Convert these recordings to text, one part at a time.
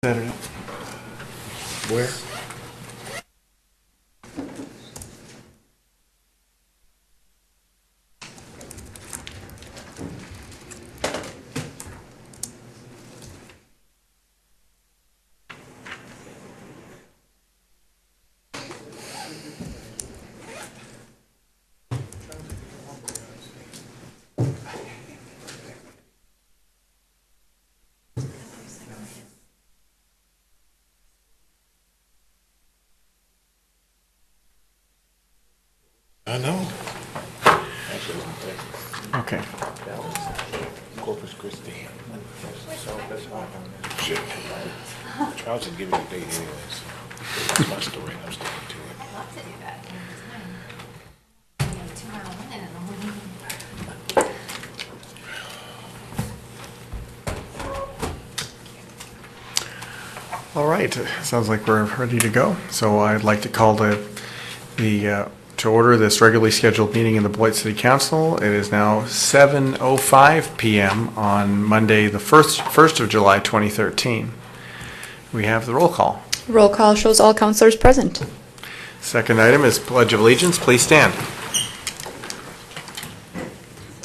Saturday. Where? I know. Okay. Corpus Christi. Shit. I was just giving you a date anyways. That's my story. I'm sticking to it. I'd love to do that. You know, 2-mile win in the morning. All right. Sounds like we're ready to go. So I'd like to call to order this regularly scheduled meeting in the Beloit City Council. It is now 7:05 p.m. on Monday, the 1st of July, 2013. We have the roll call. Roll call shows all councilors present. Second item is Pledge of Allegiance. Please stand.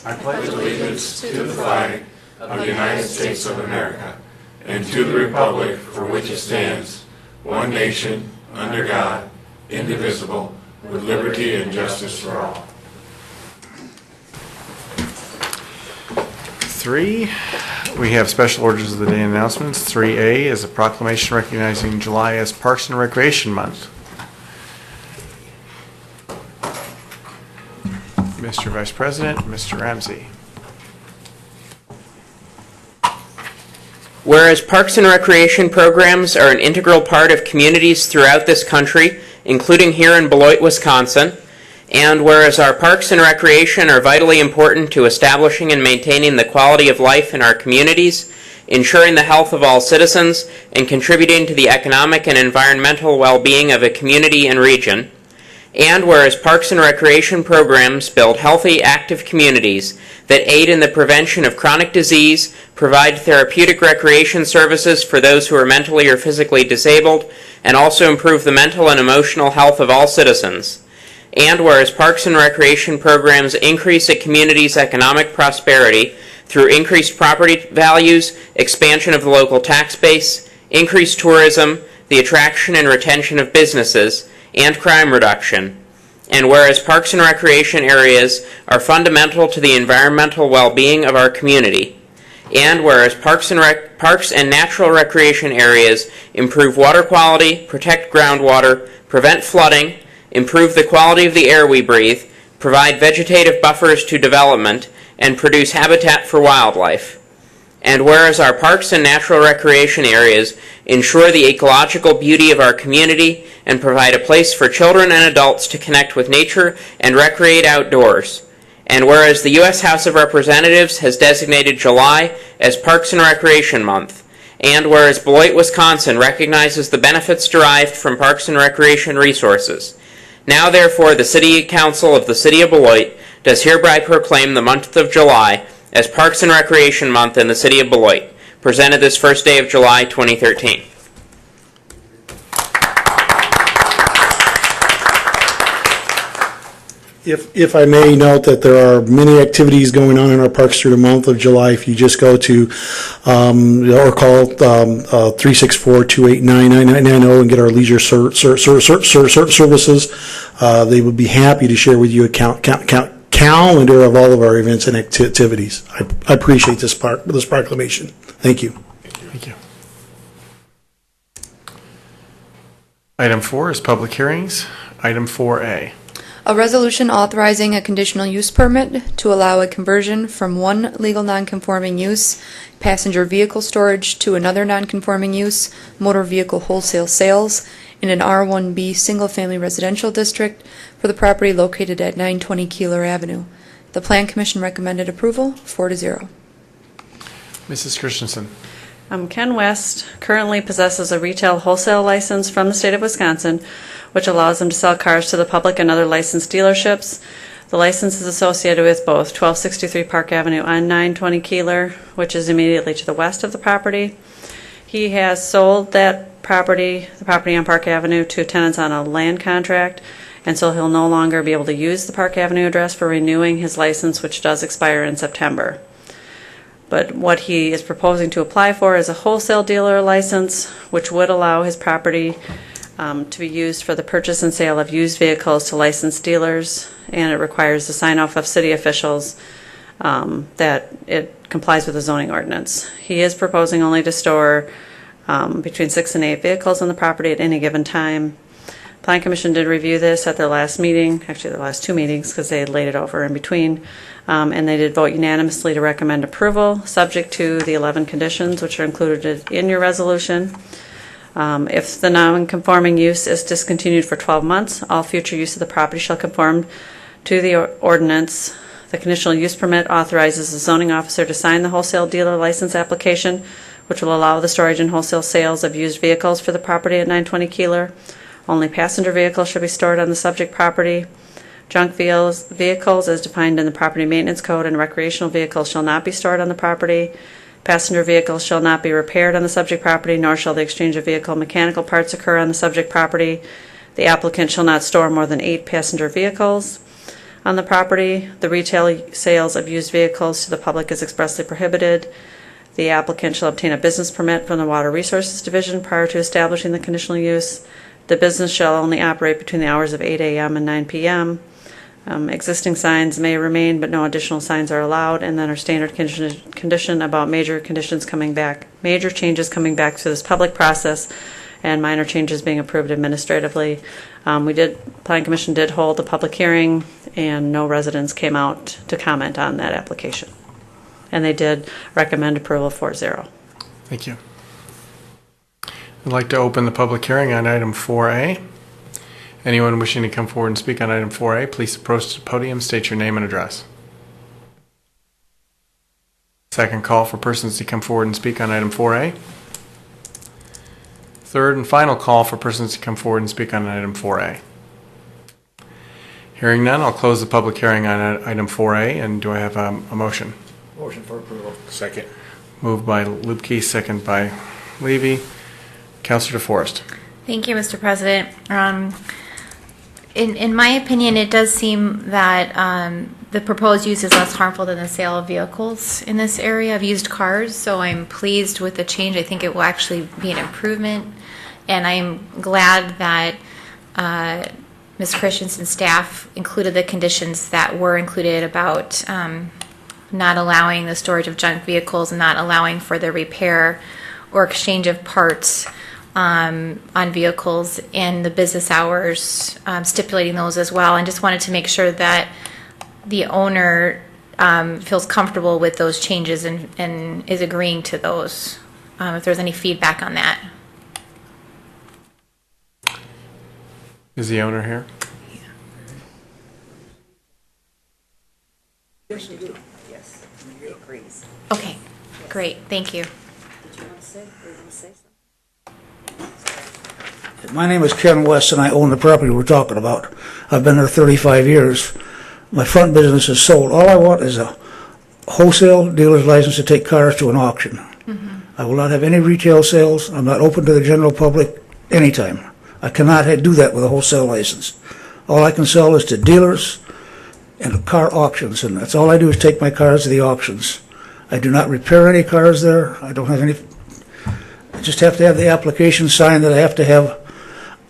I pledge allegiance to the flag of the United States of America and to the republic for which it stands, one nation, under God, indivisible, with liberty and justice for all. 3, we have special orders of the day announcements. 3A is a proclamation recognizing July as Parks and Recreation Month. Mr. Vice President, Mr. Ramsey. Whereas parks and recreation programs are an integral part of communities throughout this country, including here in Beloit, Wisconsin, and whereas our parks and recreation are vitally important to establishing and maintaining the quality of life in our communities, ensuring the health of all citizens, and contributing to the economic and environmental well-being of a community and region, and whereas parks and recreation programs build healthy, active communities that aid in the prevention of chronic disease, provide therapeutic recreation services for those who are mentally or physically disabled, and also improve the mental and emotional health of all citizens. And whereas parks and recreation programs increase a community's economic prosperity through increased property values, expansion of the local tax base, increased tourism, the attraction and retention of businesses, and crime reduction. And whereas parks and recreation areas are fundamental to the environmental well-being of our community. And whereas parks and natural recreation areas improve water quality, protect groundwater, prevent flooding, improve the quality of the air we breathe, provide vegetative buffers to development, and produce habitat for wildlife. And whereas our parks and natural recreation areas ensure the ecological beauty of our community and provide a place for children and adults to connect with nature and recreate outdoors. And whereas the U.S. House of Representatives has designated July as Parks and Recreation Month. And whereas Beloit, Wisconsin recognizes the benefits derived from parks and recreation resources. Now therefore the City Council of the City of Beloit does hereby proclaim the month of July as Parks and Recreation Month in the City of Beloit, presented this first day of July 2013. If I may note that there are many activities going on in our parks through the month of July. If you just go to or call 364-289-9990 and get our leisure services, they would be happy to share with you a calendar of all of our events and activities. I appreciate this proclamation. Thank you. Thank you. Item 4 is public hearings. Item 4A. A resolution authorizing a conditional use permit to allow a conversion from one legal nonconforming use, passenger vehicle storage, to another nonconforming use, motor vehicle wholesale sales, in an R1B single-family residential district for the property located at 920 Keeler Avenue. The Plan Commission recommended approval, 4-0. Mrs. Christensen. Ken West currently possesses a retail wholesale license from the state of Wisconsin, which allows him to sell cars to the public and other licensed dealerships. The license is associated with both 1263 Park Avenue on 920 Keeler, which is immediately to the west of the property, He has sold that property, the property on Park Avenue, to tenants on a land contract, and so he'll no longer be able to use the Park Avenue address for renewing his license, which does expire in September. But what he is proposing to apply for is a wholesale dealer license, which would allow his property to be used for the purchase and sale of used vehicles to licensed dealers, and it requires the sign-off of city officials that it complies with the zoning ordinance. He is proposing only to store between 6 and 8 vehicles on the property at any given time. Plan Commission did review this at their last meeting, actually the last 2 meetings, because they had laid it over in between, and they did vote unanimously to recommend approval, subject to the 11 conditions which are included in your resolution. If the non-conforming use is discontinued for 12 months, all future use of the property shall conform to the ordinance. The conditional use permit authorizes the zoning officer to sign the wholesale dealer license application, which will allow the storage and wholesale sales of used vehicles for the property at 920 Keeler. Only passenger vehicles should be stored on the subject property. Junk vehicles as defined in the Property Maintenance Code and recreational vehicles shall not be stored on the property. Passenger vehicles shall not be repaired on the subject property, nor shall the exchange of vehicle mechanical parts occur on the subject property. The applicant shall not store more than 8 passenger vehicles on the property. The retail sales of used vehicles to the public is expressly prohibited. The applicant shall obtain a business permit from the Water Resources Division prior to establishing the conditional use. The business shall only operate between the hours of 8 a.m. and 9 p.m. Existing signs may remain, but no additional signs are allowed, and then our standard condition about major changes coming back through this public process, and minor changes being approved administratively. Plan Commission did hold a public hearing, and no residents came out to comment on that application. And they did recommend approval 4-0. Thank you. I'd like to open the public hearing on item 4A. Anyone wishing to come forward and speak on item 4A, please approach the podium, state your name and address. Second call for persons to come forward and speak on item 4A. Third and final call for persons to come forward and speak on item 4A. Hearing none, I'll close the public hearing on item 4A, and do I have a motion? Motion for approval. Second. Moved by Lupke, second by Levy. Councilor DeForest. Thank you, Mr. President. In my opinion, it does seem that the proposed use is less harmful than the sale of vehicles in this area of used cars, so I'm pleased with the change. I think it will actually be an improvement, and I'm glad that Ms. Christensen's staff included the conditions that were included about not allowing the storage of junk vehicles and not allowing for the repair or exchange of parts on vehicles, and the business hours, stipulating those as well. And just wanted to make sure that the owner feels comfortable with those changes and is agreeing to those, if there's any feedback on that. Is the owner here? Yes, you do. Yes, he agrees. Okay, great, thank you. Did you want to say, or you want to say something? My name is Ken West, and I own the property we're talking about. I've been there 35 years. My front business is sold. All I want is a wholesale dealer's license to take cars to an auction. Mm-hmm. I will not have any retail sales. I'm not open to the general public anytime. I cannot do that with a wholesale license. All I can sell is to dealers and car auctions, and that's all I do is take my cars to the auctions. I do not repair any cars there. I don't have any. I just have to have the application signed that I have to have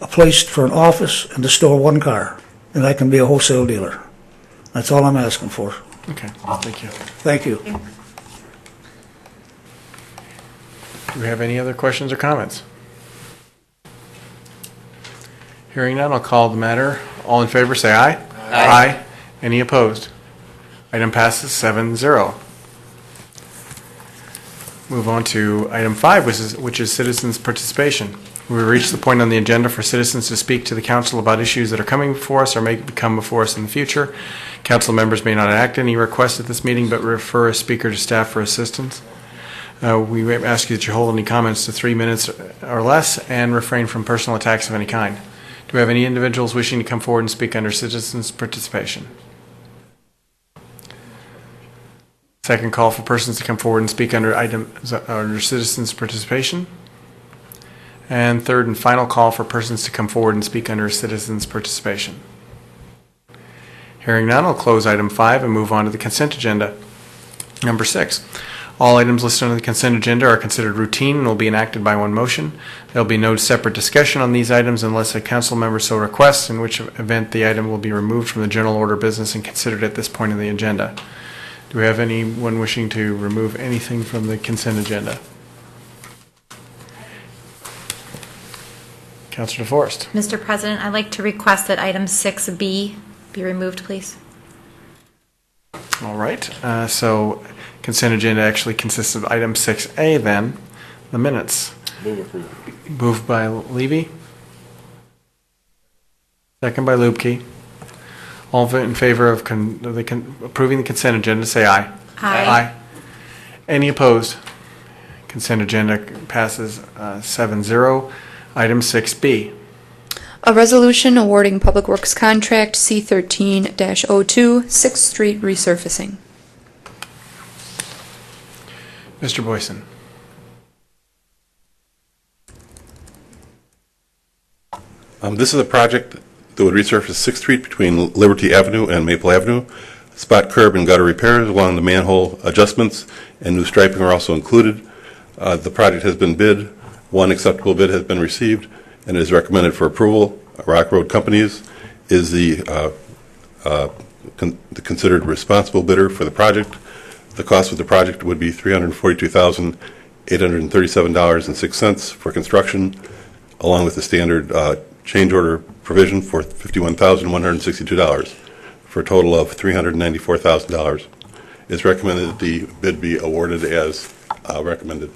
a place for an office and to store one car, and I can be a wholesale dealer. That's all I'm asking for. Okay, thank you. Thank you. Do we have any other questions or comments? Hearing none, I'll call the matter. All in favor, say aye. Aye. Any opposed? Item passes 7-0. Move on to item 5, which is citizens' participation. We've reached the point on the agenda for citizens to speak to the council about issues that are coming before us or may come before us in the future. Council members may not act any requests at this meeting, but refer a speaker to staff for assistance. We may ask you that you hold any comments to 3 minutes or less and refrain from personal attacks of any kind. Do we have any individuals wishing to come forward and speak under citizens' participation? Second call for persons to come forward and speak under citizens' participation. And third and final call for persons to come forward and speak under citizens' participation. Hearing none, I'll close item 5 and move on to the consent agenda. Number 6, all items listed on the consent agenda are considered routine and will be enacted by one motion. There will be no separate discussion on these items unless a council member so requests, in which event the item will be removed from the general order of business and considered at this point in the agenda. Do we have anyone wishing to remove anything from the consent agenda? Councilor DeForest. Mr. President, I'd like to request that item 6B be removed, please. All right, so consent agenda actually consists of item 6A then, the minutes. Move approved. Moved by Levy. Second by Lubke. All in favor of approving the consent agenda, say aye. Aye. Any opposed? Consent agenda passes 7-0. Item 6B. A resolution awarding Public Works Contract C13-02, 6th Street resurfacing. Mr. Boyson. This is a project that would resurface 6th Street between Liberty Avenue and Maple Avenue. Spot curb and gutter repairs along the manhole adjustments and new striping are also included. The project has been bid. One acceptable bid has been received and is recommended for approval. Rock Road Companies is the considered responsible bidder for the project. The cost of the project would be $342,837.06 for construction, along with the standard change order provision for $51,162, for a total of $394,000. It's recommended that the bid be awarded as recommended.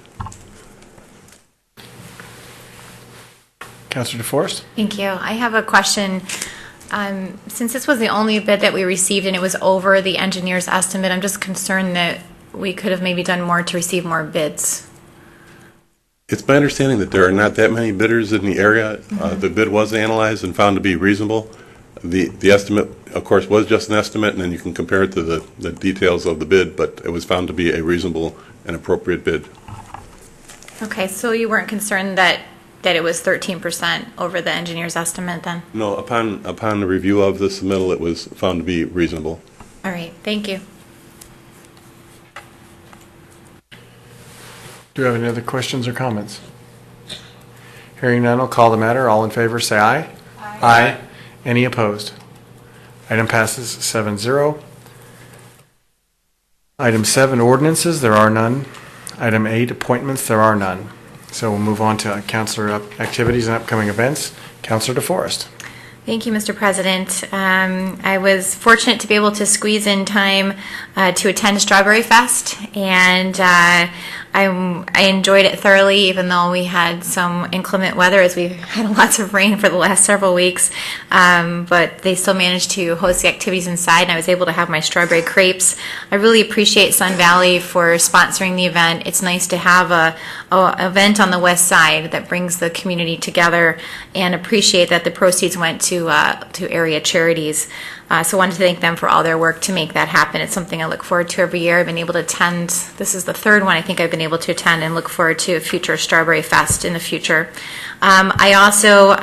Councilor DeForest. Thank you. I have a question. Since this was the only bid that we received and it was over the engineer's estimate, I'm just concerned that we could have maybe done more to receive more bids. It's my understanding that there are not that many bidders in the area. The bid was analyzed and found to be reasonable. The estimate, of course, was just an estimate, and then you can compare it to the details of the bid, but it was found to be a reasonable and appropriate bid. Okay, so you weren't concerned that it was 13% over the engineer's estimate then? No, upon the review of the submittal, it was found to be reasonable. All right, thank you. Do you have any other questions or comments? Hearing none, I'll call the matter. All in favor, say aye. Aye. Any opposed? Item passes 7-0. Item 7, ordinances, there are none. Item 8, appointments, there are none. So we'll move on to councilor activities and upcoming events. Councilor DeForest. Thank you, Mr. President. I was fortunate to be able to squeeze in time to attend Strawberry Fest, and I enjoyed it thoroughly, even though we had some inclement weather as we had lots of rain for the last several weeks. But they still managed to host the activities inside, and I was able to have my strawberry crepes. I really appreciate Sun Valley for sponsoring the event. It's nice to have a event on the west side that brings the community together, and appreciate that the proceeds went to area charities. So I wanted to thank them for all their work to make that happen. It's something I look forward to every year. I've been able to attend. This is the third one I think I've been able to attend, and look forward to a future Strawberry Fest in the future. I also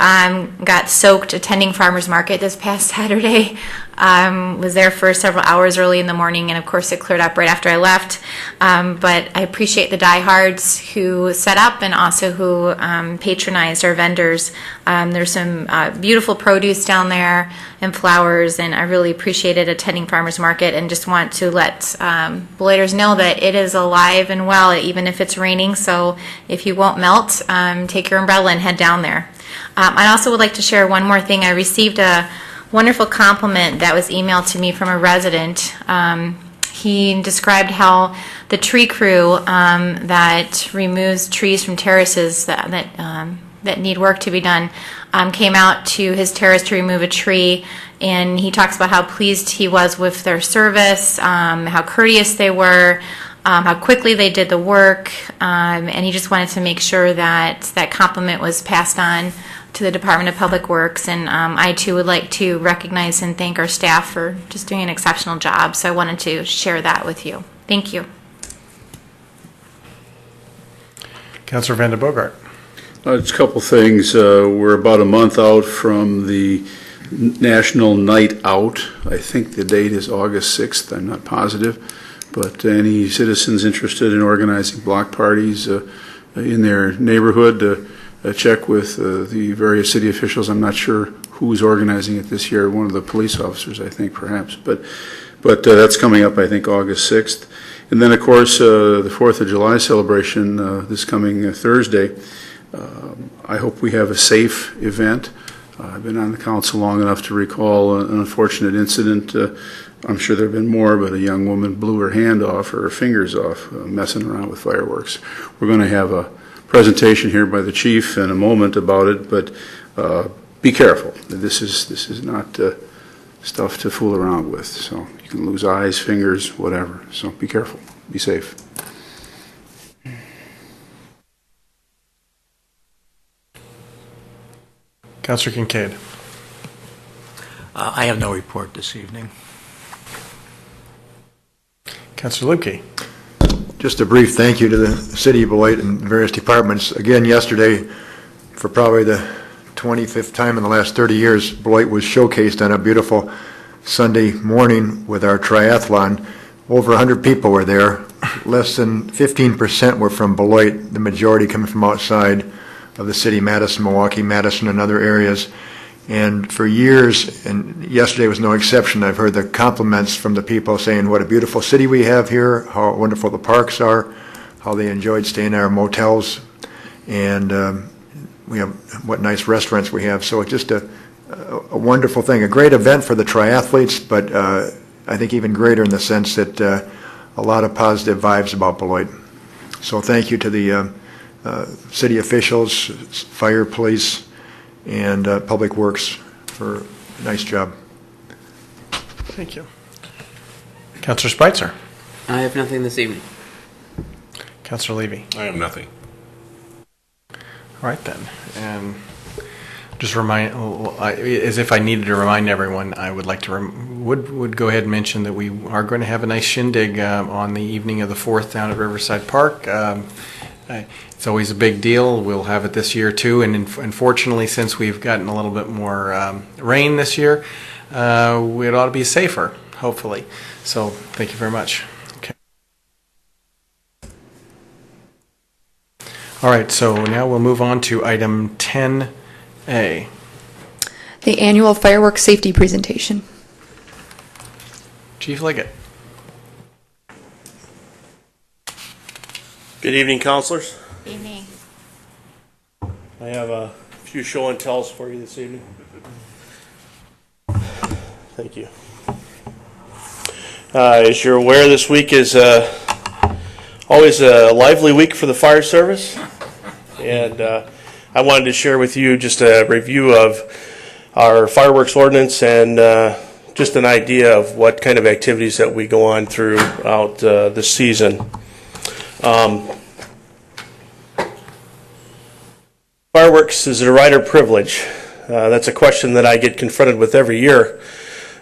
got soaked attending Farmers Market this past Saturday. Was there for several hours early in the morning, and of course it cleared up right after I left. But I appreciate the diehards who set up and also who patronized our vendors. There's some beautiful produce down there and flowers, and I really appreciated attending Farmers Market, and just want to let Beloiters know that it is alive and well, even if it's raining. So if you won't melt, take your umbrella and head down there. I also would like to share one more thing. I received a wonderful compliment that was emailed to me from a resident. He described how the tree crew that removes trees from terraces that need work to be done came out to his terrace to remove a tree, and he talks about how pleased he was with their service, how courteous they were, how quickly they did the work, and he just wanted to make sure that that compliment was passed on to the Department of Public Works. And I too would like to recognize and thank our staff for just doing an exceptional job. So I wanted to share that with you. Thank you. Councilor Van der Bogart. It's a couple things. We're about a month out from the National Night Out. I think the date is August 6th. I'm not positive. But any citizens interested in organizing block parties in their neighborhood, check with the various city officials. I'm not sure who's organizing it this year. One of the police officers, I think, perhaps. But that's coming up, I think, August 6th. And then, of course, the 4th of July celebration this coming Thursday. I hope we have a safe event. I've been on the council long enough to recall an unfortunate incident. I'm sure there have been more, but a young woman blew her hand off, or her fingers off, messing around with fireworks. We're going to have a presentation here by the chief in a moment about it, but be careful. This is not stuff to fool around with. So you can lose eyes, fingers, whatever. So be careful. Be safe. Councillor Kincaid. I have no report this evening. Councillor Lubke. Just a brief thank you to the City of Beloit and various departments. Again, yesterday, for probably the 25th time in the last 30 years, Beloit was showcased on a beautiful Sunday morning with our triathlon. Over 100 people were there. Less than 15% were from Beloit, the majority coming from outside of the city, Madison, Milwaukee, Madison, and other areas. And for years, and yesterday was no exception, I've heard the compliments from the people saying what a beautiful city we have here, how wonderful the parks are, how they enjoyed staying in our motels, and we have what nice restaurants we have. So it's just a wonderful thing, a great event for the triathletes, but I think even greater in the sense that a lot of positive vibes about Beloit. So thank you to the city officials, fire, police, and Public Works for a nice job. Thank you. Councillor Spitzer. I have nothing this evening. Councillor Levy. I have nothing. All right then. And just remind, as if I needed to remind everyone, I would like to would go ahead and mention that we are going to have a nice shindig on the evening of the 4th down at Riverside Park. It's always a big deal. We'll have it this year too, and unfortunately, since we've gotten a little bit more rain this year, it ought to be safer, hopefully. So thank you very much. Okay. All right, so now we'll move on to item 10A. The annual fireworks safety presentation. Chief Liggett. Good evening, councilors. Evening. I have a few show and tells for you this evening. Thank you. As you're aware, this week is always a lively week for the fire service, and I wanted to share with you just a review of our fireworks ordinance and just an idea of what kind of activities that we go on throughout this season. Fireworks, is it a right or privilege? That's a question that I get confronted with every year.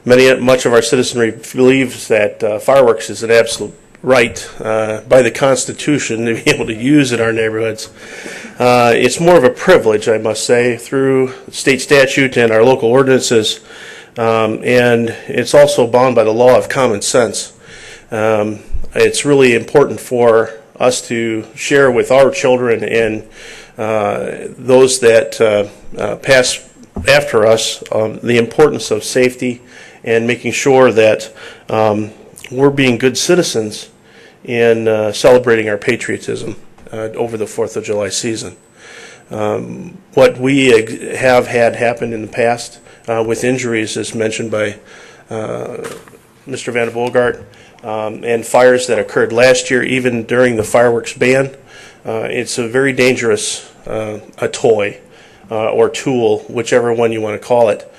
Much of our citizenry believes that fireworks is an absolute right by the Constitution to be able to use in our neighborhoods. It's more of a privilege, I must say, through state statute and our local ordinances, and it's also bound by the law of common sense. It's really important for us to share with our children and those that pass after us the importance of safety and making sure that we're being good citizens in celebrating our patriotism over the 4th of July season. What we have had happen in the past with injuries, as mentioned by Mr. Van Bogart, and fires that occurred last year, even during the fireworks ban, it's a very dangerous a toy or tool, whichever one you want to call it.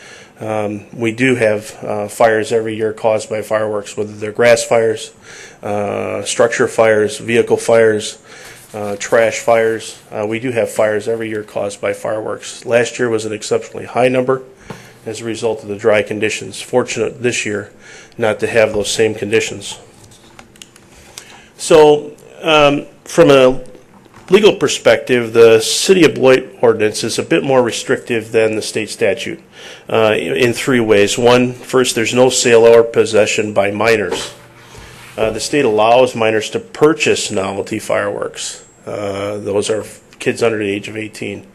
We do have fires every year caused by fireworks, whether they're grass fires, structure fires, vehicle fires, trash fires. We do have fires every year caused by fireworks. Last year was an exceptionally high number as a result of the dry conditions. Fortunate this year not to have those same conditions. So from a legal perspective, the City of Beloit ordinance is a bit more restrictive than the state statute in three ways. One, first, there's no sale or possession by minors. The state allows minors to purchase novelty fireworks. Those are kids under the age of 18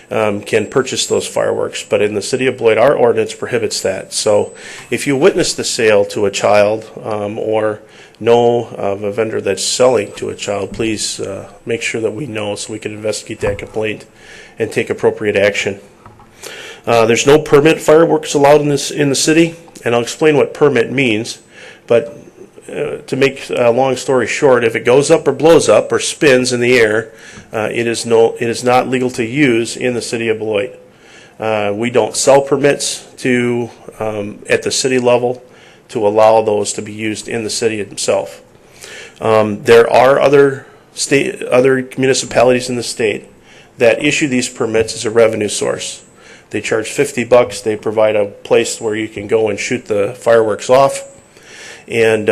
can purchase those fireworks. But in the City of Beloit, our ordinance prohibits that. So if you witness the sale to a child or know of a vendor that's selling to a child, please make sure that we know so we can investigate that complaint and take appropriate action. There's no permit fireworks allowed in the city, and I'll explain what permit means. But to make a long story short, if it goes up or blows up or spins in the air, it is not legal to use in the City of Beloit. We don't sell permits at the city level to allow those to be used in the city itself. There are other municipalities in the state that issue these permits as a revenue source. They charge $50. They provide a place where you can go and shoot the fireworks off. And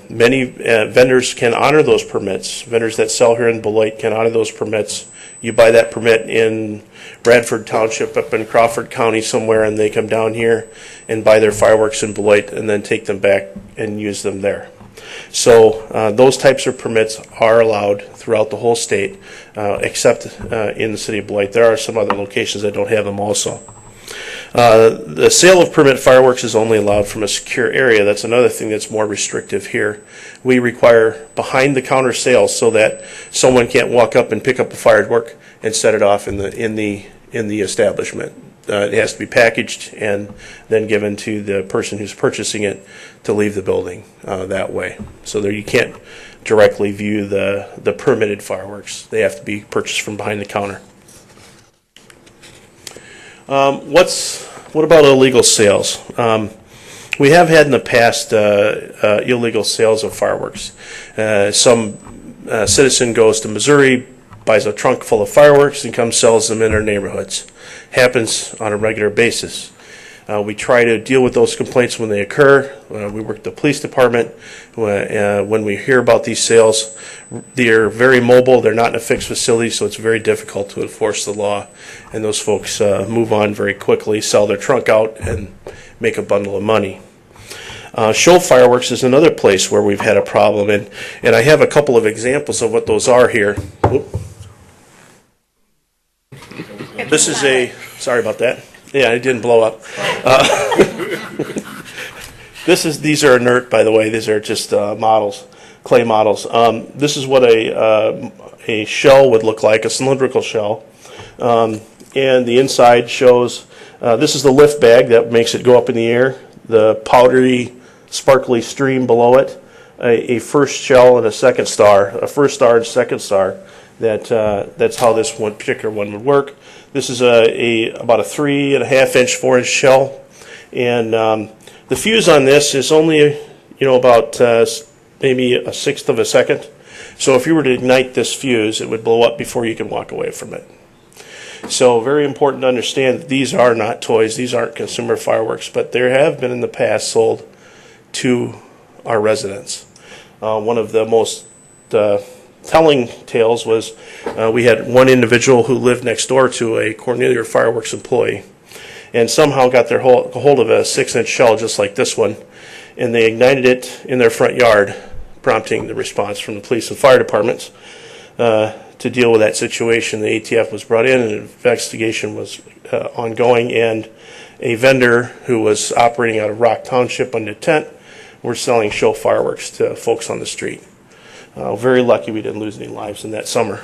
many vendors can honor those permits. Vendors that sell here in Beloit can honor those permits. You buy that permit in Bradford Township up in Crawford County somewhere, and they come down here and buy their fireworks in Beloit and then take them back and use them there. So those types of permits are allowed throughout the whole state, except in the City of Beloit. There are some other locations that don't have them also. The sale of permit fireworks is only allowed from a secure area. That's another thing that's more restrictive here. We require behind-the-counter sales so that someone can't walk up and pick up a firework and set it off in the establishment. It has to be packaged and then given to the person who's purchasing it to leave the building that way. So there you can't directly view the permitted fireworks. They have to be purchased from behind the counter. What about illegal sales? We have had in the past illegal sales of fireworks. Some citizen goes to Missouri, buys a trunk full of fireworks, and comes sells them in our neighborhoods. Happens on a regular basis. We try to deal with those complaints when they occur. We work with the police department. When we hear about these sales, they're very mobile. They're not in a fixed facility, so it's very difficult to enforce the law. And those folks move on very quickly, sell their trunk out, and make a bundle of money. Show fireworks is another place where we've had a problem, and I have a couple of examples of what those are here. This is sorry about that. Yeah, it didn't blow up. These are inert, by the way. These are just models, clay models. This is what a shell would look like, a cylindrical shell. And the inside shows, this is the lift bag that makes it go up in the air, the powdery, sparkly stream below it, a first shell and a second star, a first star and second star. That's how this one particular one would work. This is about a 3.5-inch, 4-inch shell, and the fuse on this is only about maybe a sixth of a second. So if you were to ignite this fuse, it would blow up before you can walk away from it. So very important to understand that these are not toys; these aren't consumer fireworks, but there have been in the past sold to our residents. One of the most telling tales was we had one individual who lived next door to a Cornelia Fireworks employee and somehow got their hold of a 6-inch shell just like this one, and they ignited it in their front yard, prompting the response from the police and fire departments to deal with that situation. The ATF was brought in and an investigation was ongoing, and a vendor who was operating out of Rock Township under tent were selling show fireworks to folks on the street. Very lucky we didn't lose any lives in that summer.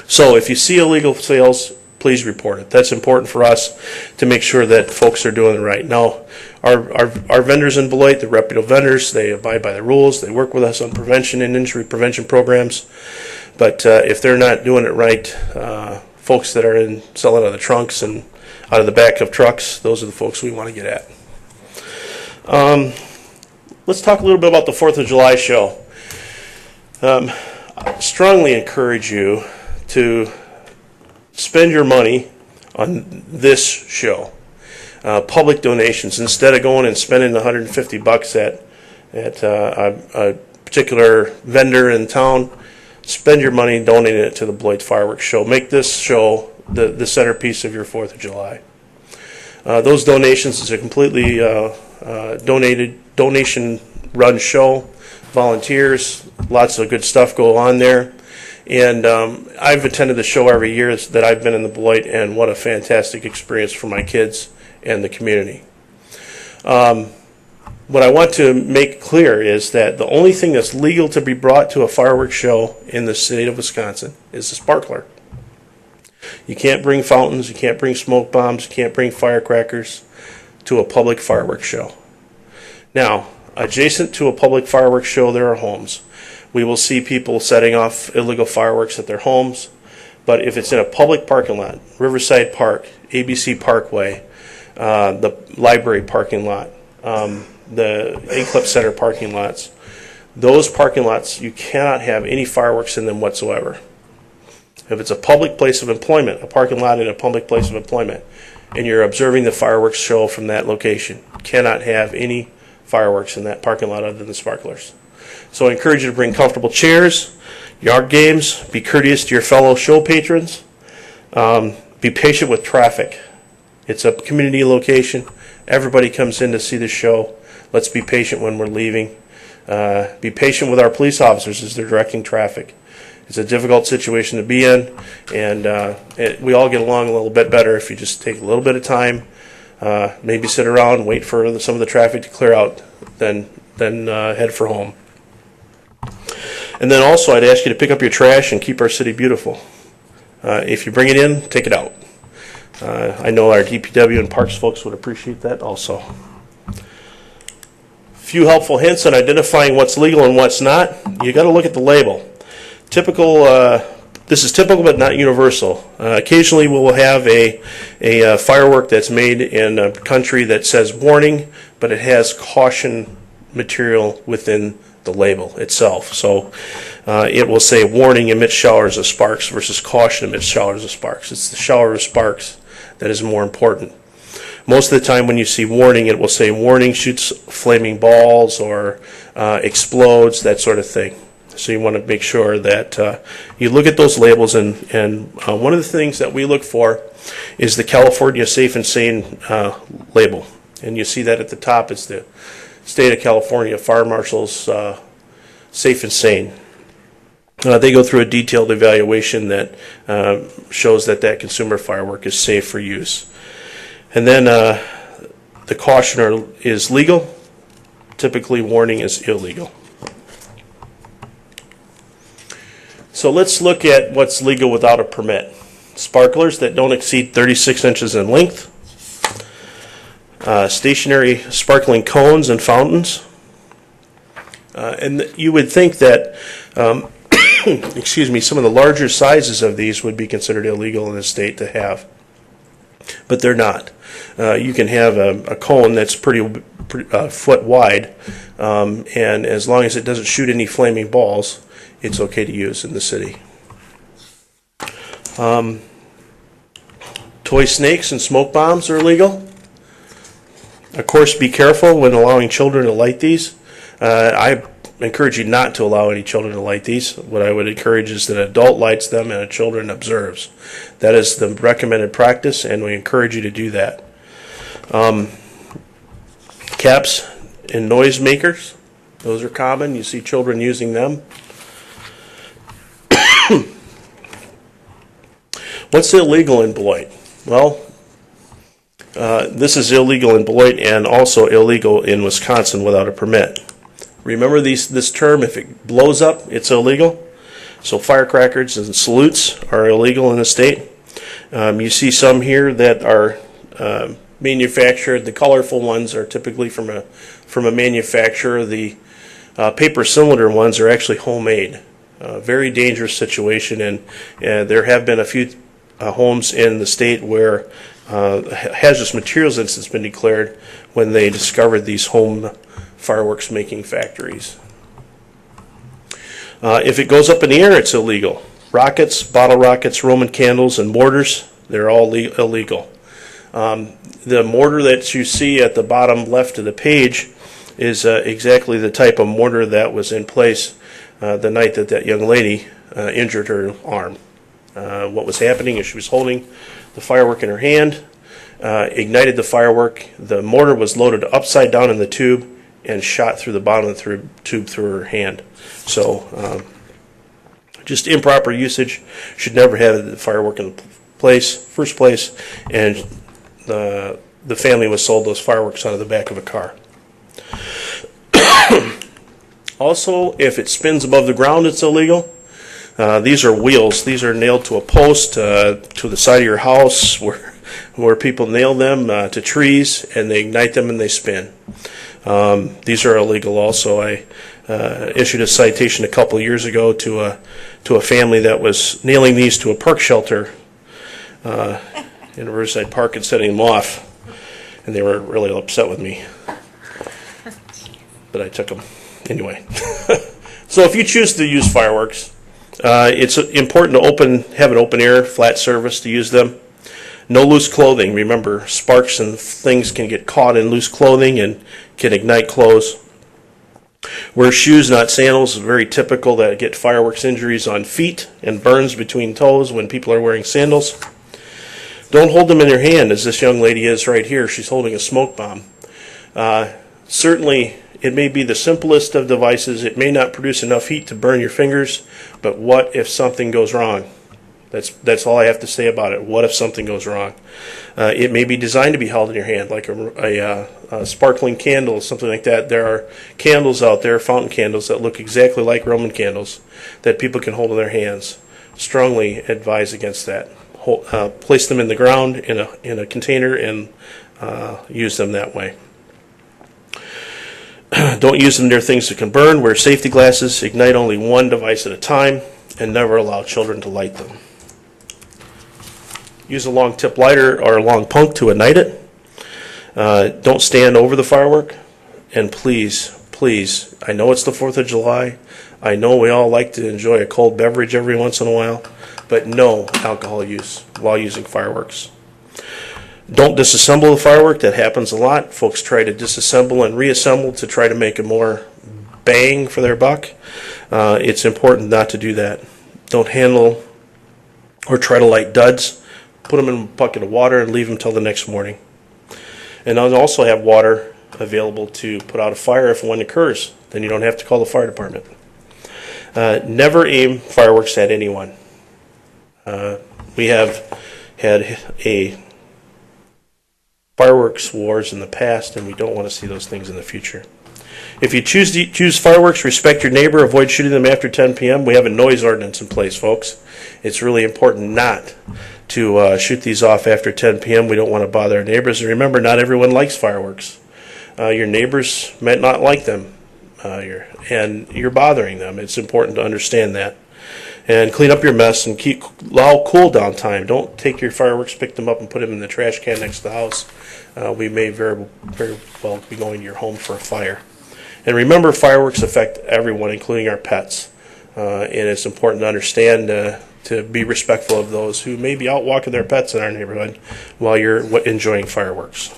So if you see illegal sales, please report it. That's important for us to make sure that folks are doing it right. Now, our vendors in Beloit, they're reputable vendors. They abide by the rules. They work with us on prevention and injury prevention programs. But if they're not doing it right, folks that are selling out of the trunks and out of the back of trucks, those are the folks we want to get at. Let's talk a little bit about the 4th of July show. I strongly encourage you to spend your money on this show. Public donations, instead of going and spending $150 at a particular vendor in town, spend your money donating it to the Beloit Fireworks Show. Make this show the centerpiece of your 4th of July. Those donations is a completely donation-run show. Volunteers, lots of good stuff go on there. And I've attended the show every year that I've been in the Beloit, and what a fantastic experience for my kids and the community. What I want to make clear is that the only thing that's legal to be brought to a fireworks show in the state of Wisconsin is a sparkler. You can't bring fountains, you can't bring smoke bombs, you can't bring firecrackers to a public fireworks show. Now, adjacent to a public fireworks show, there are homes. We will see people setting off illegal fireworks at their homes, but if it's in a public parking lot, Riverside Park, ABC Parkway, the library parking lot, the Eclipse Center parking lots, those parking lots, you cannot have any fireworks in them whatsoever. If it's a public place of employment, a parking lot in a public place of employment, and you're observing the fireworks show from that location, you cannot have any fireworks in that parking lot other than the sparklers. So I encourage you to bring comfortable chairs, yard games, be courteous to your fellow show patrons, be patient with traffic. It's a community location. Everybody comes in to see the show. Let's be patient when we're leaving. Be patient with our police officers as they're directing traffic. It's a difficult situation to be in, and we all get along a little bit better if you just take a little bit of time, maybe sit around, wait for some of the traffic to clear out, then head for home. And then also, I'd ask you to pick up your trash and keep our city beautiful. If you bring it in, take it out. I know our DPW and Parks folks would appreciate that also. Few helpful hints on identifying what's legal and what's not. You got to look at the label. This is typical but not universal. Occasionally we will have a firework that's made in a country that says warning, but it has caution material within the label itself. So it will say warning emits showers of sparks versus caution emits showers of sparks. It's the shower of sparks that is more important. Most of the time when you see warning, it will say warning shoots flaming balls or explodes, that sort of thing. So you want to make sure that you look at those labels, and one of the things that we look for is the California Safe and Sane label. And you see that at the top is the State of California Fire Marshal's Safe and Sane. They go through a detailed evaluation that shows that consumer firework is safe for use. And then the cautioner is legal. Typically, warning is illegal. So let's look at what's legal without a permit. Sparklers that don't exceed 36 inches in length. Stationary sparkling cones and fountains. And you would think that, excuse me, some of the larger sizes of these would be considered illegal in the state to have. But they're not. You can have a cone that's pretty foot wide, and as long as it doesn't shoot any flaming balls, it's okay to use in the city. Toy snakes and smoke bombs are illegal. Of course, be careful when allowing children to light these. I encourage you not to allow any children to light these. What I would encourage is that an adult lights them and a children observes. That is the recommended practice, and we encourage you to do that. Caps and noise makers, those are common. You see children using them. What's illegal in Beloit? Well, this is illegal in Beloit and also illegal in Wisconsin without a permit. Remember this term, if it blows up, it's illegal. So firecrackers and salutes are illegal in the state. You see some here that are manufactured. The colorful ones are typically from a manufacturer. The paper cylinder ones are actually homemade. Very dangerous situation, and there have been a few homes in the state where hazardous materials incident has been declared when they discovered these home fireworks making factories. If it goes up in the air, it's illegal. Rockets, bottle rockets, Roman candles, and mortars, they're all illegal. The mortar that you see at the bottom left of the page is exactly the type of mortar that was in place the night that young lady injured her arm. What was happening is she was holding the firework in her hand, ignited the firework. The mortar was loaded upside down in the tube and shot through the bottom of the tube through her hand. So just improper usage. Should never have the firework in the first place, and the family was sold those fireworks out of the back of a car. Also, if it spins above the ground, it's illegal. These are wheels. These are nailed to a post, to the side of your house, where people nail them to trees, and they ignite them and they spin. These are illegal also. I issued a citation a couple years ago to a family that was nailing these to a park shelter in Riverside Park and setting them off, and they were really upset with me. But I took them anyway. So if you choose to use fireworks, it's important to have an open air, flat surface to use them. No loose clothing. Remember, sparks and things can get caught in loose clothing and can ignite clothes. Wear shoes, not sandals. It's very typical that get fireworks injuries on feet and burns between toes when people are wearing sandals. Don't hold them in your hand, as this young lady is right here. She's holding a smoke bomb. Certainly, it may be the simplest of devices. It may not produce enough heat to burn your fingers, but what if something goes wrong? That's all I have to say about it. What if something goes wrong? It may be designed to be held in your hand, like a sparkling candle, something like that. There are candles out there, fountain candles, that look exactly like Roman candles that people can hold in their hands. Strongly advise against that. Place them in the ground in a container and use them that way. Don't use them near things that can burn. Wear safety glasses. Ignite only one device at a time, and never allow children to light them. Use a long tip lighter or a long punk to ignite it. Don't stand over the firework. And please, please, I know it's the 4th of July. I know we all like to enjoy a cold beverage every once in a while, but no alcohol use while using fireworks. Don't disassemble the firework. That happens a lot. Folks try to disassemble and reassemble to try to make a more bang for their buck. It's important not to do that. Don't handle or try to light duds. Put them in a bucket of water and leave them till the next morning. And I'll also have water available to put out a fire if one occurs. Then you don't have to call the fire department. Never aim fireworks at anyone. We have had a fireworks wars in the past, and we don't want to see those things in the future. If you choose fireworks, respect your neighbor. Avoid shooting them after 10 p.m. We have a noise ordinance in place, folks. It's really important not to shoot these off after 10 p.m. We don't want to bother our neighbors. And remember, not everyone likes fireworks. Your neighbors might not like them, and you're bothering them. It's important to understand that. And clean up your mess and allow cool down time. Don't take your fireworks, pick them up, and put them in the trash can next to the house. We may very well be going to your home for a fire. And remember, fireworks affect everyone, including our pets. And it's important to understand to be respectful of those who may be out walking their pets in our neighborhood while you're enjoying fireworks.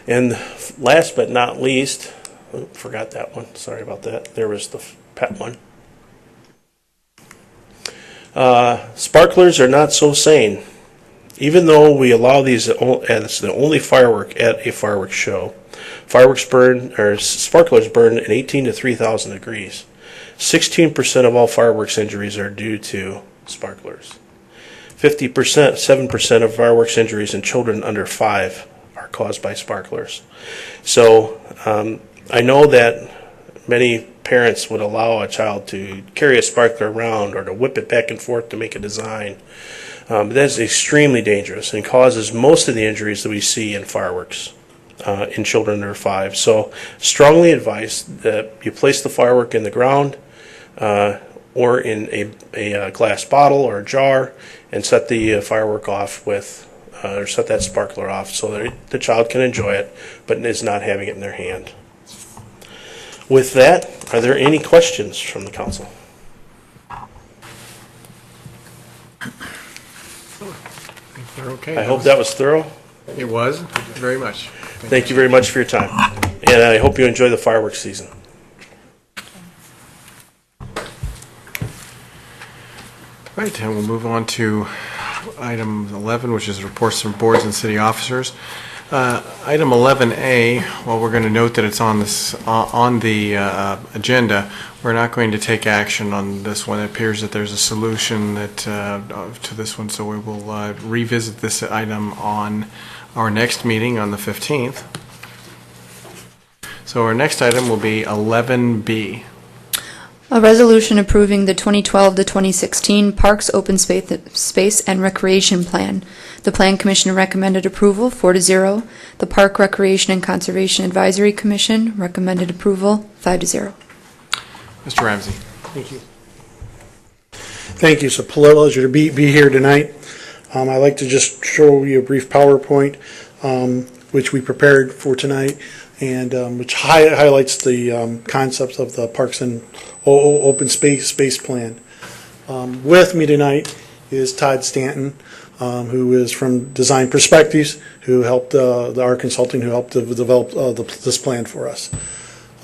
And last but not least, forgot that one. Sorry about that. There was the pet one. Sparklers are not so sane. Even though we allow these as the only firework at a fireworks show, sparklers burn at 18 to 3,000 degrees. 16% of all fireworks injuries are due to sparklers. 7% of fireworks injuries in children under 5 are caused by sparklers. So I know that many parents would allow a child to carry a sparkler around or to whip it back and forth to make a design. But that is extremely dangerous and causes most of the injuries that we see in fireworks in children under 5. So strongly advise that you place the firework in the ground or in a glass bottle or a jar and set the firework off with, or set that sparkler off so that the child can enjoy it but is not having it in their hand. With that, are there any questions from the council? They're okay. I hope that was thorough. It was, very much. Thank you very much for your time. And I hope you enjoy the fireworks season. Right, and we'll move on to item 11, which is reports from boards and city officers. Item 11A, while we're going to note that it's on this on the agenda, we're not going to take action on this one. It appears that there's a solution that to this one, so we will revisit this item on our next meeting on the 15th. So our next item will be 11B. A resolution approving the 2012 to 2016 Parks Open Space and Recreation Plan. The Plan Commission recommended approval 4-0. The Park Recreation and Conservation Advisory Commission recommended approval 5-0. Mr. Ramsey. Thank you. Thank you. It's a pleasure to be here tonight. I'd like to just show you a brief PowerPoint, which we prepared for tonight, and which highlights the concepts of the Parks and Open Space Plan. With me tonight is Todd Stanton, who is from Design Perspectives, who helped our consulting, who helped to develop this plan for us.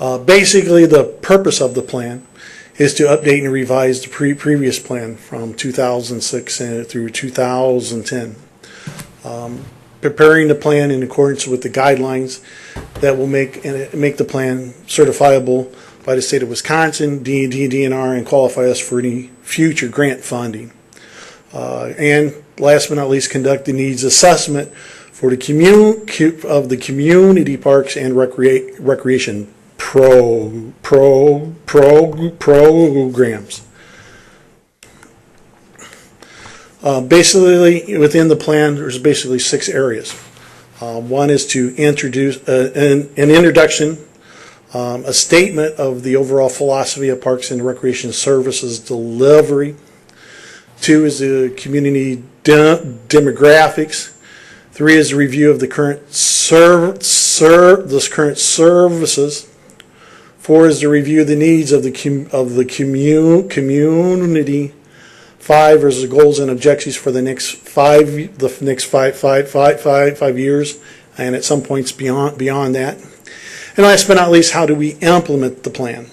Basically, the purpose of the plan is to update and revise the previous plan from 2006 through 2010. Preparing the plan in accordance with the guidelines that will make the plan certifiable by the state of Wisconsin, DNR, and qualify us for any future grant funding. And last but not least, conduct the needs assessment for the community parks and recreation programs. Basically, within the plan, there's basically 6 areas. One is to introduce an introduction, a statement of the overall philosophy of Parks and Recreation Services delivery. 2 is the community demographics. 3 is a review of the current services. 4 is to review the needs of the community. 5 is the goals and objectives for the next 5 years, and at some points beyond that. And last but not least, how do we implement the plan?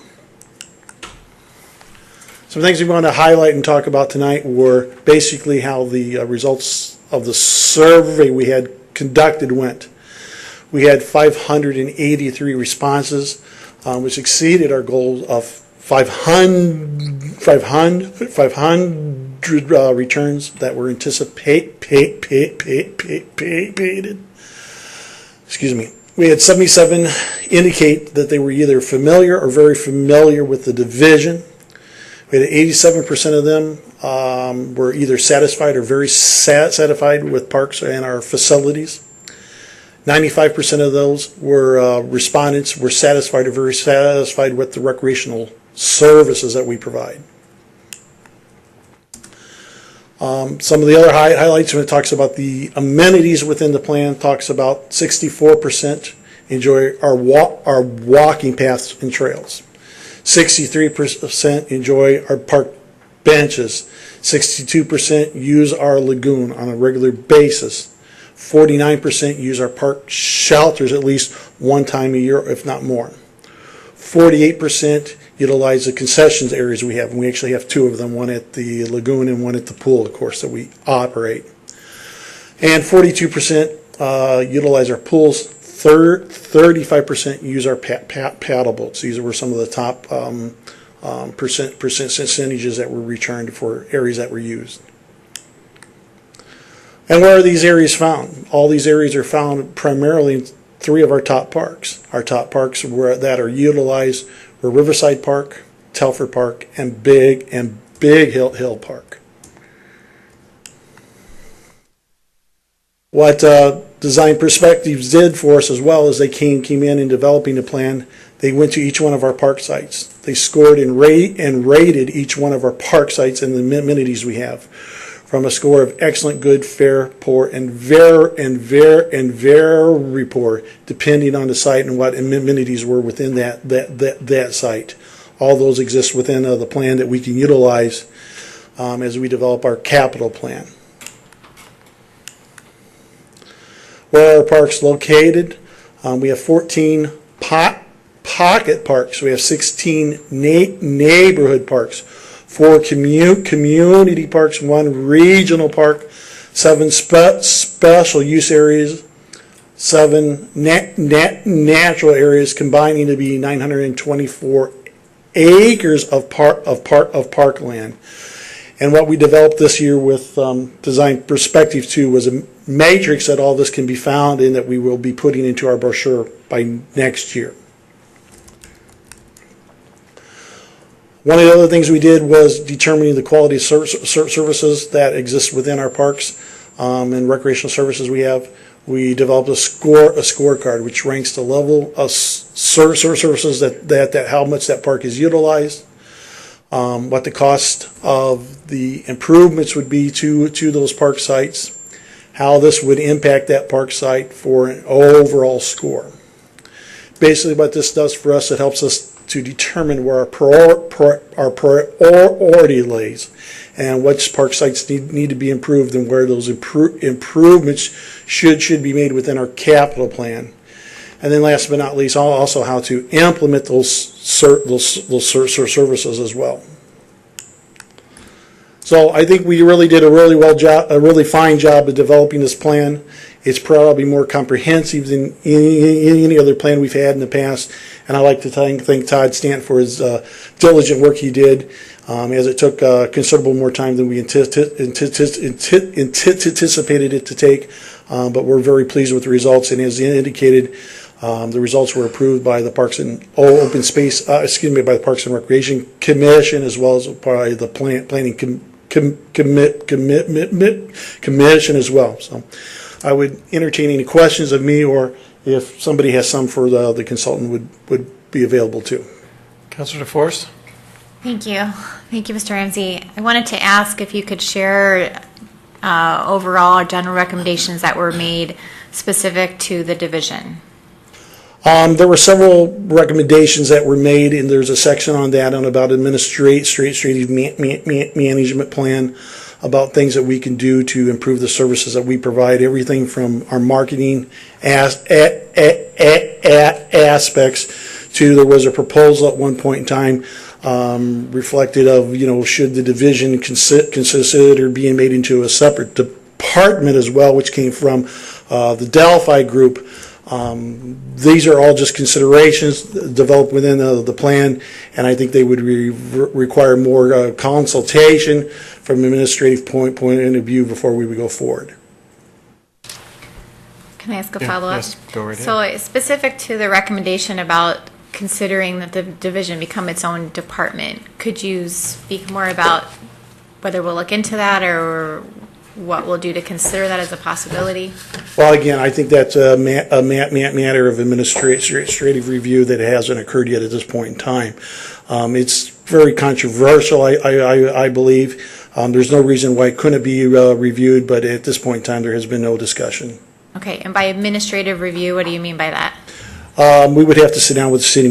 Some things we want to highlight and talk about tonight were basically how the results of the survey we had conducted went. We had 583 responses, which exceeded our goal of 500 returns that were anticipated. Excuse me. We had 77 indicate that they were either familiar or very familiar with the division. We had 87% of them were either satisfied or very satisfied with parks and our facilities. 95% of those were respondents were satisfied or very satisfied with the recreational services that we provide. Some of the other highlights when it talks about the amenities within the plan, talks about 64% enjoy our walking paths and trails. 63% enjoy our park benches. 62% use our lagoon on a regular basis. 49% use our park shelters at least one time a year, if not more. 48% utilize the concessions areas we have, and we actually have 2 of them, one at the lagoon and one at the pool, of course, that we operate. And 42% utilize our pools. 35% use our paddle boats. These were some of the top percentages that were returned for areas that were used. And where are these areas found? All these areas are found primarily in 3 of our top parks. Our top parks that are utilized were Riverside Park, Telford Park, and Big Hill Park. What Design Perspectives did for us as well as they came in developing the plan, they went to each one of our park sites. They scored and rated each one of our park sites and the amenities we have, from a score of excellent, good, fair, poor, and very poor, depending on the site and what amenities were within that site. All those exist within the plan that we can utilize as we develop our capital plan. Where are our parks located? We have 14 pocket parks. We have 16 neighborhood parks. 4 community parks, 1 regional park, 7 special use areas, 7 natural areas, combining to be 924 acres of parkland. And what we developed this year with Design Perspective 2 was a matrix that all this can be found in, that we will be putting into our brochure by next year. One of the other things we did was determining the quality of services that exist within our parks and recreational services we have. We developed a scorecard which ranks the level of services that how much that park is utilized, what the cost of the improvements would be to those park sites, how this would impact that park site for an overall score. Basically what this does for us, it helps us to determine where our priority lays and which park sites need to be improved and where those improvements should be made within our capital plan. And then last but not least, also how to implement those services as well. So I think we really did a really fine job of developing this plan. It's probably more comprehensive than any other plan we've had in the past. And I'd like to thank Todd Stant for his diligent work he did, as it took considerable more time than we anticipated it to take. But we're very pleased with the results. And as indicated, the results were approved by the Parks and by the Parks and Recreation Commission, as well as by the Planning Commission as well. So I would entertain any questions of me, or if somebody has some for the consultant would be available too. Councilor DeForest? Thank you. Thank you, Mr. Ramsey. I wanted to ask if you could share overall general recommendations that were made specific to the division. There were several recommendations that were made, and there's a section on that about administrative management plan, about things that we can do to improve the services that we provide, everything from our marketing aspects to, there was a proposal at one point in time reflected of, should the division consider being made into a separate department as well, which came from the Delphi group. These are all just considerations developed within the plan, and I think they would require more consultation from an administrative point of view before we would go forward. Can I ask a follow-up? Yes, go right ahead. So specific to the recommendation about considering that the division become its own department, could you speak more about whether we'll look into that or what we'll do to consider that as a possibility? Well, again, I think that's a matter of administrative review that hasn't occurred yet at this point in time. It's very controversial, I believe. There's no reason why it couldn't be reviewed, but at this point in time, there has been no discussion. Okay, and by administrative review, what do you mean by that? We would have to sit down with the city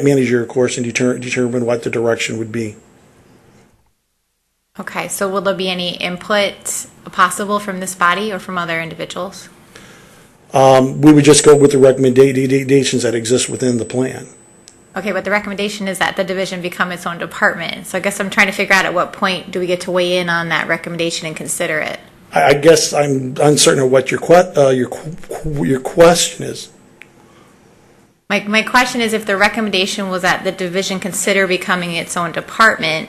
manager, of course, and determine what the direction would be. Okay, so will there be any input possible from this body or from other individuals? We would just go with the recommendations that exist within the plan. Okay, but the recommendation is that the division become its own department. So I guess I'm trying to figure out at what point do we get to weigh in on that recommendation and consider it? I guess I'm uncertain of what your question is. My question is, if the recommendation was that the division consider becoming its own department,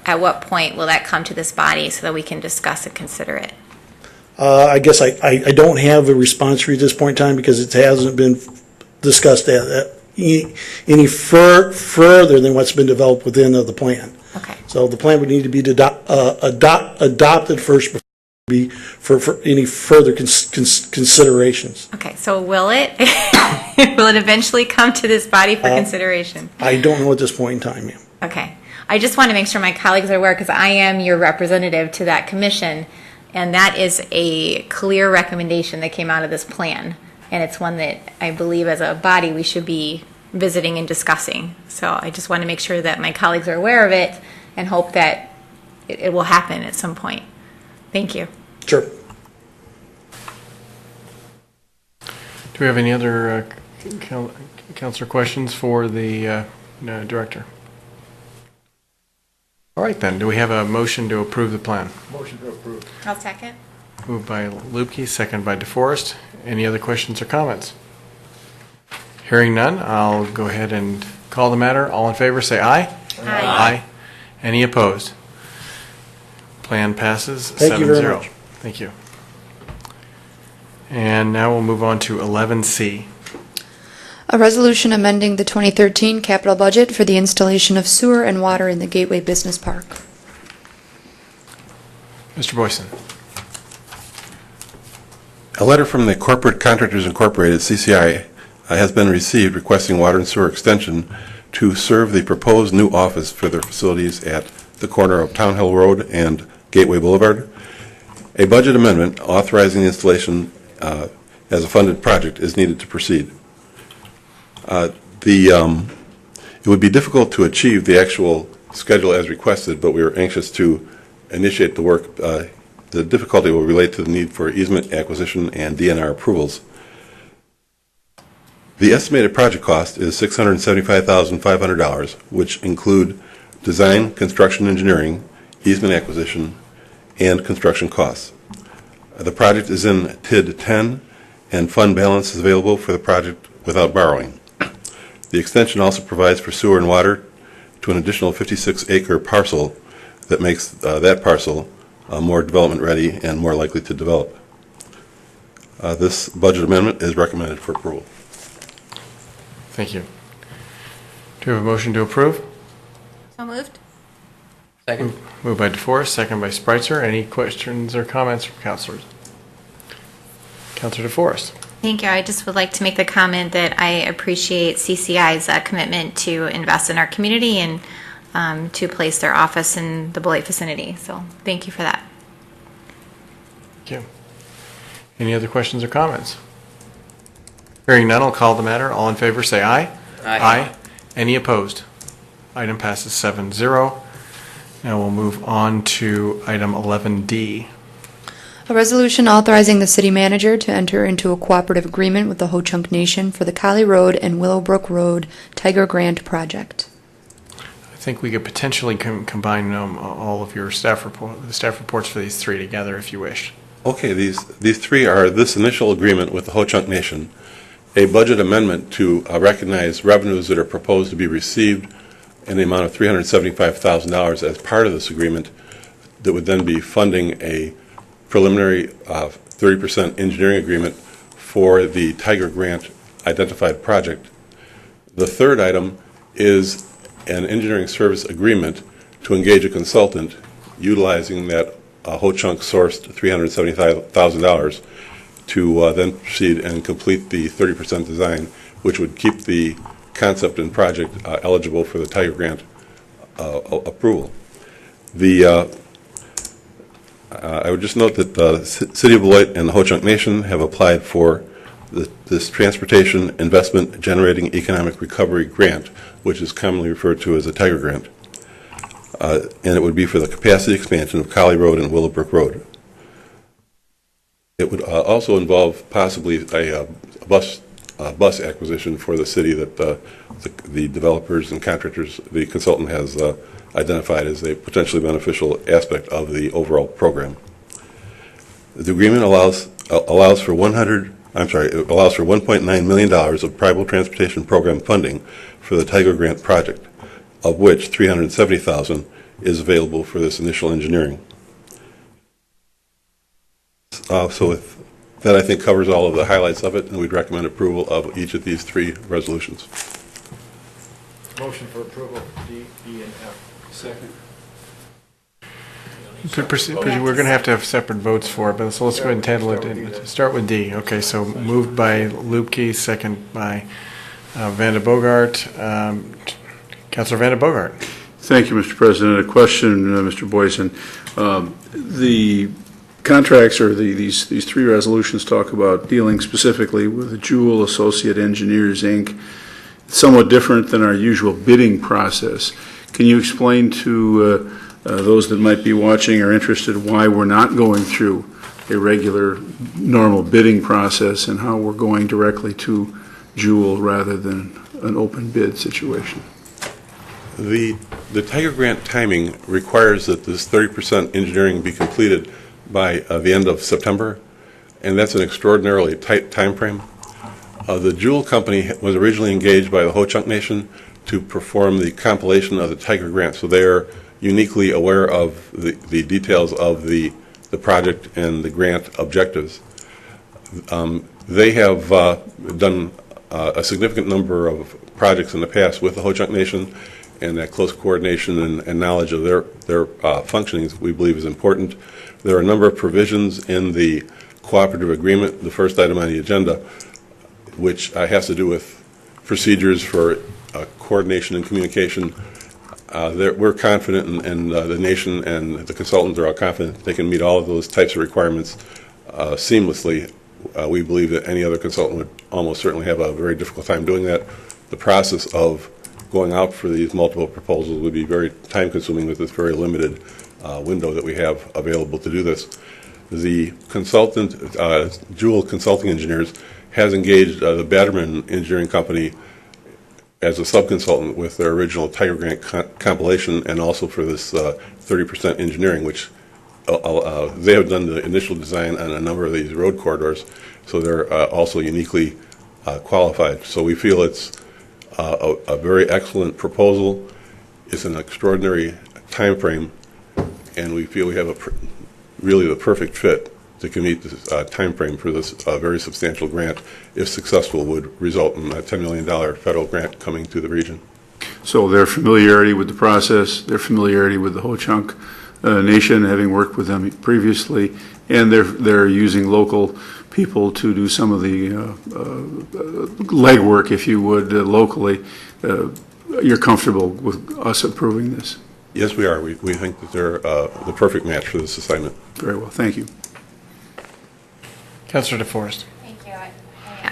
at what point will that come to this body so that we can discuss and consider it? I guess I don't have a response for you at this point in time because it hasn't been discussed any further than what's been developed within the plan. Okay. So the plan would need to be adopted first before for any further considerations. Okay, so will it will it eventually come to this body for consideration? I don't know at this point in time, ma'am. Okay. I just want to make sure my colleagues are aware, because I am your representative to that commission, and that is a clear recommendation that came out of this plan, and it's one that I believe as a body we should be visiting and discussing. So I just want to make sure that my colleagues are aware of it and hope that it will happen at some point. Thank you. Sure. Do we have any other councilor questions for the director? All right then, do we have a motion to approve the plan? Motion to approve. I'll second. Moved by Lupke, second by DeForest. Any other questions or comments? Hearing none, I'll go ahead and call the matter. All in favor, say aye. Aye. Any opposed? Plan passes 7-0. Thank you very much. Thank you. And now we'll move on to 11C. A resolution amending the 2013 capital budget for the installation of sewer and water in the Gateway Business Park. Mr. Boyson. A letter from the Corporate Contractors Incorporated, CCI, has been received requesting water and sewer extension to serve the proposed new office for their facilities at the corner of Town Hill Road and Gateway Boulevard. A budget amendment authorizing the installation as a funded project is needed to proceed. It would be difficult to achieve the actual schedule as requested, but we are anxious to initiate the work. The difficulty will relate to the need for easement acquisition and DNR approvals. The estimated project cost is $675,500, which include design, construction engineering, easement acquisition, and construction costs. The project is in TID 10, and fund balance is available for the project without borrowing. The extension also provides for sewer and water to an additional 56-acre parcel that makes that parcel more development ready and more likely to develop. This budget amendment is recommended for approval. Thank you. Do we have a motion to approve? So moved. Second. Moved by DeForest, second by Spreitzer. Any questions or comments from councilors? Councilor DeForest. Thank you. I just would like to make the comment that I appreciate CCI's commitment to invest in our community and to place their office in the Beloit vicinity. So thank you for that. Thank you. Any other questions or comments? Hearing none, I'll call the matter. All in favor, say aye. Aye. Any opposed? Item passes 7-0. Now we'll move on to item 11D. A resolution authorizing the city manager to enter into a cooperative agreement with the Ho-Chunk Nation for the Collie Road and Willowbrook Road Tiger Grant project. I think we could potentially combine all of your the staff reports for these three together if you wish. Okay, these three are this initial agreement with the Ho-Chunk Nation, a budget amendment to recognize revenues that are proposed to be received in the amount of $375,000 as part of this agreement that would then be funding a preliminary 30% engineering agreement for the Tiger Grant identified project. The third item is an engineering service agreement to engage a consultant utilizing that Ho-Chunk sourced $375,000 to then proceed and complete the 30% design, which would keep the concept and project eligible for the Tiger Grant approval. I would just note that the City of Beloit and the Ho-Chunk Nation have applied for this Transportation Investment Generating Economic Recovery Grant, which is commonly referred to as a Tiger Grant. And it would be for the capacity expansion of Collie Road and Willowbrook Road. It would also involve possibly a bus acquisition for the city that the developers and contractors, the consultant has identified as a potentially beneficial aspect of the overall program. The agreement allows for $1.9 million of tribal transportation program funding for the Tiger Grant project, of which $370,000 is available for this initial engineering. So with that, I think covers all of the highlights of it, and we'd recommend approval of each of these three resolutions. Motion for approval, D, E, and F. Second. We're going to have separate votes for it, but so let's go ahead and table it. Start with D. Okay, so moved by Lupke, second by Vanda Bogart. Councilor Vanda Bogart. Thank you, Mr. President. A question, Mr. Boyson. The contracts or these three resolutions talk about dealing specifically with Jewel Associate Engineers, Inc. It's somewhat different than our usual bidding process. Can you explain to those that might be watching or interested why we're not going through a regular, normal bidding process and how we're going directly to Jewel rather than an open bid situation? The Tiger Grant timing requires that this 30% engineering be completed by the end of September, and that's an extraordinarily tight time frame. The Jewel Company was originally engaged by the Ho-Chunk Nation to perform the compilation of the Tiger Grant, so they are uniquely aware of the details of the project and the grant objectives. They have done a significant number of projects in the past with the Ho-Chunk Nation, and that close coordination and knowledge of their functionings we believe is important. There are a number of provisions in the cooperative agreement, the first item on the agenda, which has to do with procedures for coordination and communication. We're confident, and the nation and the consultants are all confident they can meet all of those types of requirements seamlessly. We believe that any other consultant would almost certainly have a very difficult time doing that. The process of going out for these multiple proposals would be very time-consuming with this very limited window that we have available to do this. The consultant, Jewel Consulting Engineers, has engaged the Batterman Engineering Company as a subconsultant with their original Tiger Grant compilation, and also for this 30% engineering, which they have done the initial design on a number of these road corridors, so they're also uniquely qualified. So we feel it's a very excellent proposal. It's an extraordinary time frame, and we feel we have really the perfect fit that can meet this time frame for this very substantial grant. If successful, would result in a $10 million federal grant coming to the region. So their familiarity with the process, their familiarity with the Ho-Chunk Nation, having worked with them previously, and they're using local people to do some of the legwork, if you would, locally. You're comfortable with us approving this? Yes, we are. We think that they're the perfect match for this assignment. Very well. Thank you. Councilor DeForest. Thank you.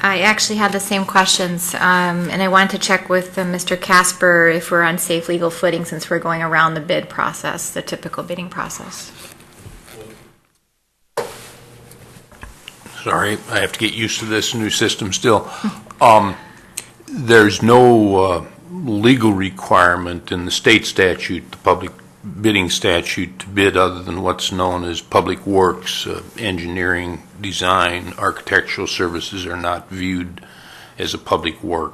I actually had the same questions, and I wanted to check with Mr. Casper if we're on safe legal footing since we're going around the bid process, the typical bidding process. Sorry, I have to get used to this new system still. There's no legal requirement in the state statute, the public bidding statute, to bid other than what's known as public works. Engineering, design, architectural services are not viewed as a public work.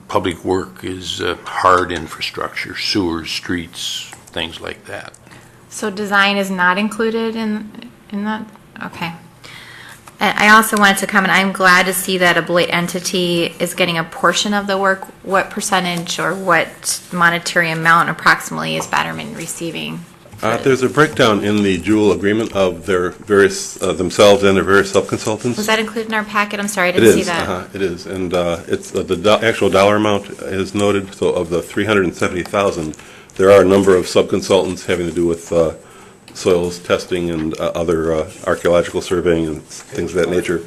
Public work is hard infrastructure, sewers, streets, things like that. So design is not included in that? Okay. I also wanted to comment, I'm glad to see that a Beloit entity is getting a portion of the work. What percentage or what monetary amount approximately is Batterman receiving? There's a breakdown in the Jewel agreement of their various, themselves and their various subconsultants. Was that included in our packet? I'm sorry, I didn't see that. It is, and it's the actual dollar amount is noted. So of the $370,000, there are a number of subconsultants having to do with soils testing and other archaeological surveying and things of that nature.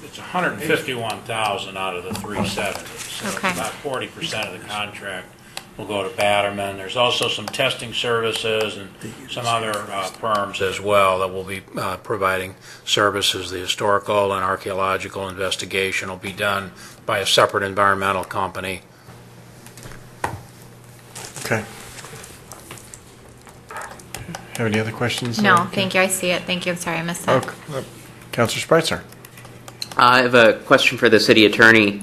It's 151,000 out of the 370. So Okay. about 40% of the contract will go to Batterman. There's also some testing services and some other firms as well that will be providing services. The historical and archaeological investigation will be done by a separate environmental company. Okay. Have any other questions? No, thank you, I see it. Thank you, I'm sorry, I missed that. Okay. Councilor Spreitzer. I have a question for the city attorney.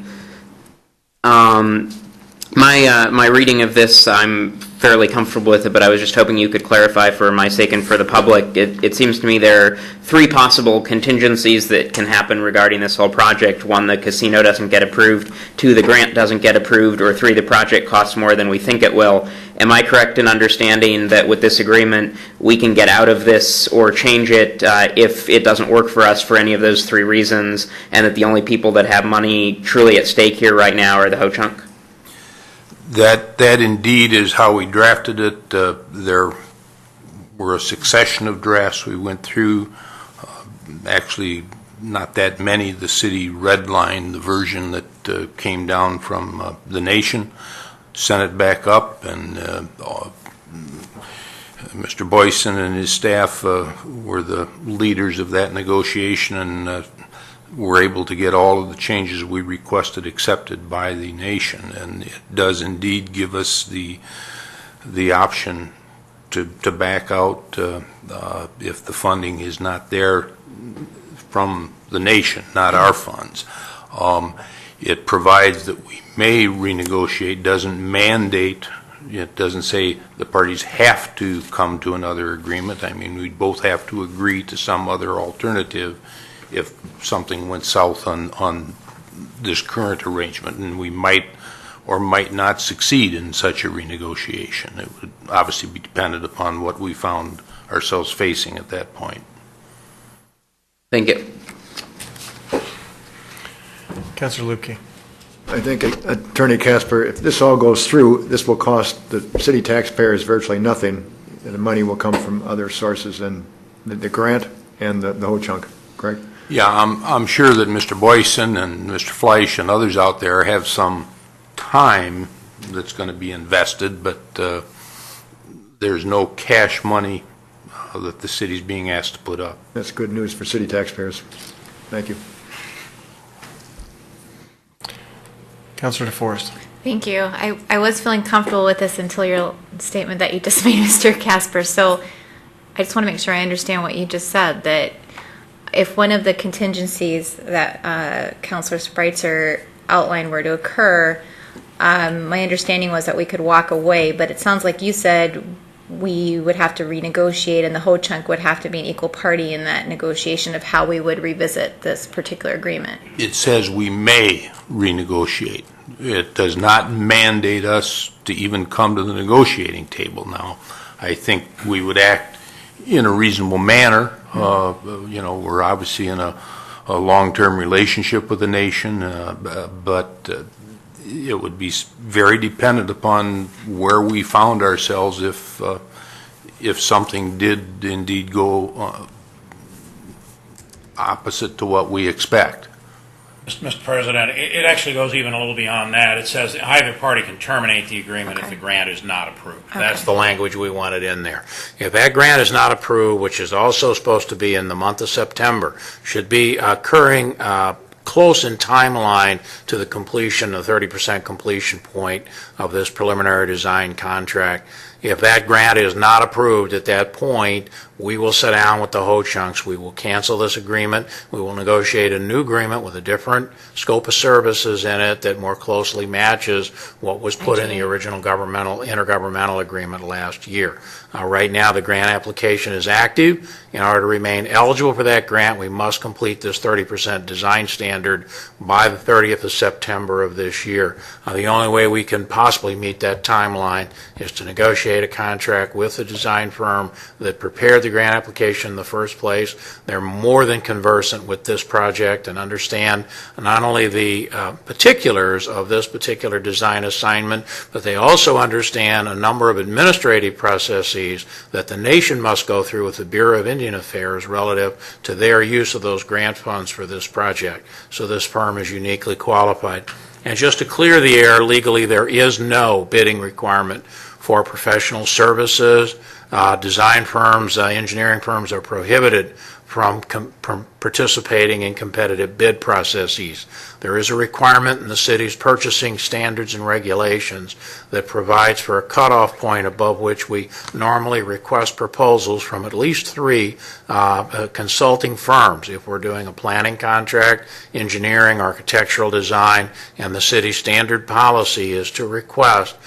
My reading of this, I'm fairly comfortable with it, but I was just hoping you could clarify for my sake and for the public. It seems to me there are three possible contingencies that can happen regarding this whole project. One, the casino doesn't get approved. Two, the grant doesn't get approved. Or three, the project costs more than we think it will. Am I correct in understanding that with this agreement, we can get out of this or change it if it doesn't work for us for any of those three reasons, and that the only people that have money truly at stake here right now are the Ho-Chunk? That indeed is how we drafted it. There were a succession of drafts we went through. Actually, not that many. The city redlined the version that came down from the nation, sent it back up, and Mr. Boyson and his staff were the leaders of that negotiation, and were able to get all of the changes we requested accepted by the nation, and it does indeed give us the option to back out if the funding is not there from the nation, not our funds. It provides that we may renegotiate, doesn't mandate, it doesn't say the parties have to come to another agreement. I mean, we'd both have to agree to some other alternative if something went south on this current arrangement, and we might or might not succeed in such a renegotiation. It would obviously be dependent upon what we found ourselves facing at that point. Thank you. Councilor Lupke. I think Attorney Casper, if this all goes through, this will cost the city taxpayers virtually nothing. The money will come from other sources than the grant and the whole chunk, correct? Yeah, I'm sure that Mr. Boyson and Mr. Fleisch and others out there have some time that's going to be invested, but there's no cash money that the city's being asked to put up. That's good news for city taxpayers. Thank you. Councilor DeForest. Thank you. I was feeling comfortable with this until your statement that you just made, Mr. Casper. So I just want to make sure I understand what you just said, that if one of the contingencies that Councilor Spreitzer outlined were to occur, my understanding was that we could walk away, but it sounds like you said we would have to renegotiate and the Ho Chunk would have to be an equal party in that negotiation of how we would revisit this particular agreement. It says we may renegotiate. It does not mandate us to even come to the negotiating table. Now, I think we would act in a reasonable manner. We're obviously in a long-term relationship with the nation, but it would be very dependent upon where we found ourselves if something did indeed go opposite to what we expect. Mr. President, it actually goes even a little beyond that. It says either party can terminate the agreement if the grant is not approved. That's the language we wanted in there. If that grant is not approved, which is also supposed to be in the month of September, should be occurring close in timeline to the completion, the 30% completion point of this preliminary design contract. If that grant is not approved at that point, we will sit down with the Ho Chunks. We will cancel this agreement. We will negotiate a new agreement with a different scope of services in it that more closely matches what was put in the original intergovernmental agreement last year. Right now, the grant application is active. In order to remain eligible for that grant, we must complete this 30% design standard by the 30th of September of this year. The only way we can possibly meet that timeline is to negotiate a contract with the design firm that prepared the grant application in the first place. They're more than conversant with this project and understand not only the particulars of this particular design assignment, but they also understand a number of administrative processes that the nation must go through with the Bureau of Indian Affairs relative to their use of those grant funds for this project. So this firm is uniquely qualified. And just to clear the air, legally there is no bidding requirement for professional services. Design firms, engineering firms are prohibited from participating in competitive bid processes. There is a requirement in the city's purchasing standards and regulations that provides for a cutoff point above which we normally request proposals from at least 3 consulting firms if we're doing a planning contract, engineering, architectural design, and the city's standard policy is to request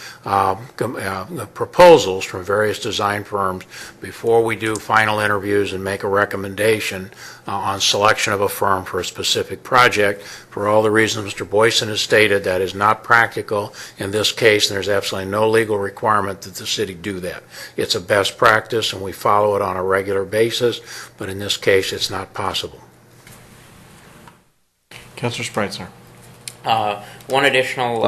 proposals from various design firms before we do final interviews and make a recommendation on selection of a firm for a specific project. For all the reasons Mr. Boyson has stated, that is not practical in this case, and there's absolutely no legal requirement that the city do that. It's a best practice, and we follow it on a regular basis, but in this case, it's not possible. Councilor Spreitzer. One additional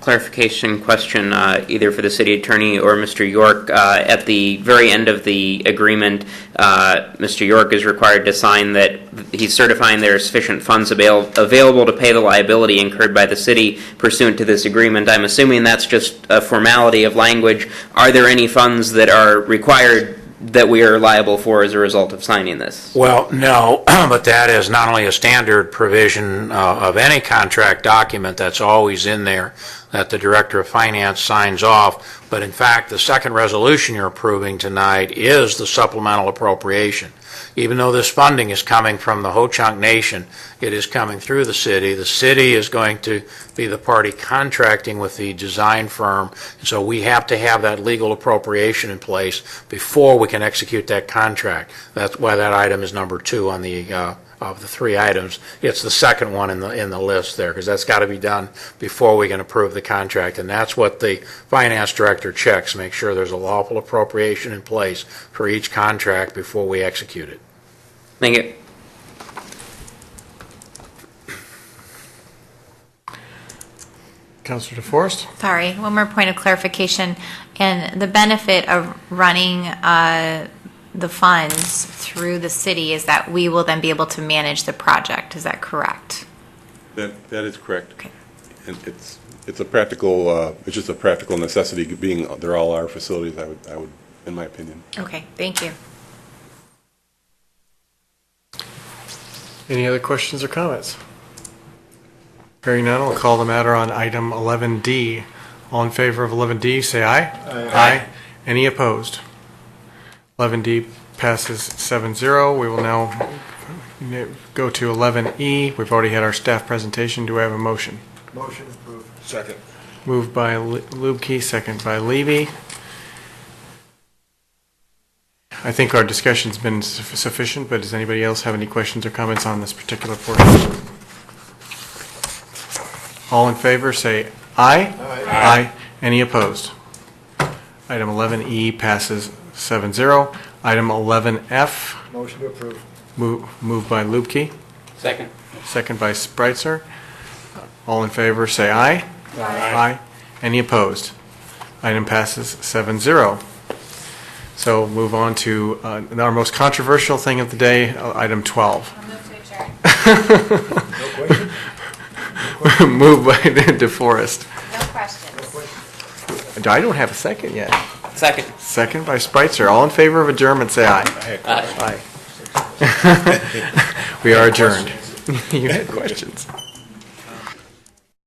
clarification question, either for the city attorney or Mr. York. At the very end of the agreement, Mr. York is required to sign that he's certifying there are sufficient funds available to pay the liability incurred by the city pursuant to this agreement. I'm assuming that's just a formality of language. Are there any funds that are required that we are liable for as a result of signing this? Well, no, but that is not only a standard provision of any contract document that's always in there that the Director of Finance signs off, but in fact, the second resolution you're approving tonight is the supplemental appropriation. Even though this funding is coming from the Ho-Chunk Nation, it is coming through the city. The city is going to be the party contracting with the design firm, and so we have to have that legal appropriation in place before we can execute that contract. That's why that item is number 2 on the of the 3 items. It's the second one in the list there, because that's got to be done before we can approve the contract, and that's what the finance director checks, make sure there's a lawful appropriation in place for each contract before we execute it. Thank you. Councilor DeForest? Sorry, one more point of clarification. And the benefit of running the funds through the city is that we will then be able to manage the project. Is that correct? That is correct. Okay. And it's a practical, it's just a practical necessity, being they're all our facilities, I would, in my opinion. Okay, thank you. Any other questions or comments? Hearing none, I'll call the matter on item 11D. All in favor of 11D, say aye. Aye. Any opposed? 11D passes 7-0. We will now go to 11E. We've already had our staff presentation. Do I have a motion? Motion approved. Second. Moved by Lubke, second by Levy. I think our discussion's been sufficient, but does anybody else have any questions or comments on this particular portion? All in favor, say aye. Aye. Any opposed? Item 11E passes 7-0. Item 11F. Motion to approve. Moved by Lubke, Second. second by Spreitzer. All in favor, say aye. Aye. Any opposed? Item passes 7-0. So move on to our most controversial thing of the day, item 12. Moved by DeForest. No questions. I don't have a second yet. Second. Second by Spreitzer. All in favor of adjournment, say aye. Aye. Aye. We are adjourned. You had questions.